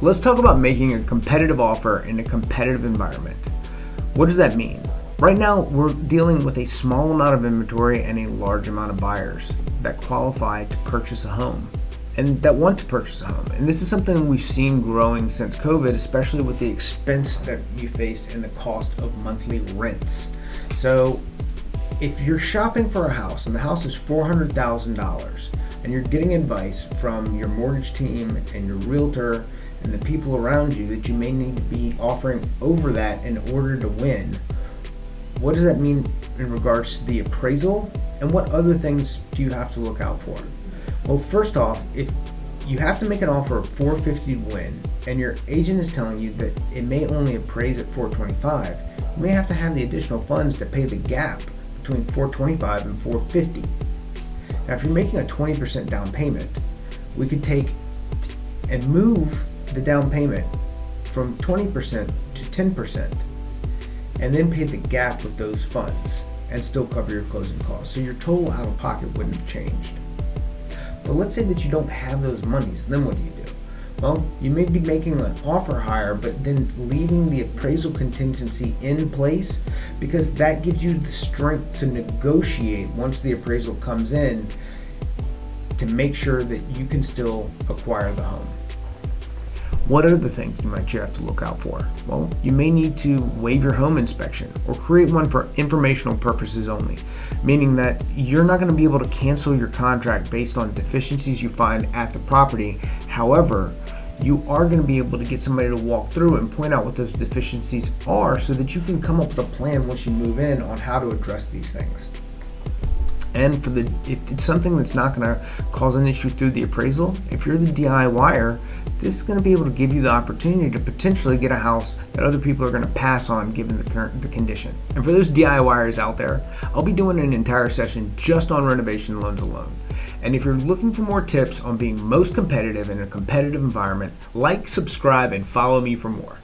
Let's talk about making a competitive offer in a competitive environment. What does that mean? Right now, we're dealing with a small amount of inventory and a large amount of buyers that qualify to purchase a home and that want to purchase a home. And this is something we've seen growing since COVID, especially with the expense that you face and the cost of monthly rents. So if you're shopping for a house and the house is $400,000 and you're getting advice from your mortgage team and your realtor and the people around you that you may need to be offering over that in order to win, what does that mean in regards to the appraisal, and what other things do you have to look out for? Well, first off, if you have to make an offer of $450 to win and your agent is telling you that it may only appraise at $425, you may have to have the additional funds to pay the gap between $425 and $450. Now, if you're making a 20% down payment, we could take and move the down payment from 20% to 10%. And then pay the gap with those funds and still cover your closing costs. So your total out of pocket wouldn't have changed. But let's say that you don't have those monies, then what do you do? Well, you may be making an offer higher, but then leaving the appraisal contingency in place, because that gives you the strength to negotiate once the appraisal comes in to make sure that you can still acquire the home. What are the things you might have to look out for? Well, you may need to waive your home inspection or create one for informational purposes only, meaning that you're not going to be able to cancel your contract based on deficiencies you find at the property. However, you are going to be able to get somebody to walk through and point out what those deficiencies are so that you can come up with a plan once you move in on how to address these things. And if it's something that's not going to cause an issue through the appraisal, if you're the DIYer, this is going to be able to give you the opportunity to potentially get a house that other people are going to pass on given the condition. And for those DIYers out there, I'll be doing an entire session just on renovation loans alone. And if you're looking for more tips on being most competitive in a competitive environment, like, subscribe, and follow me for more.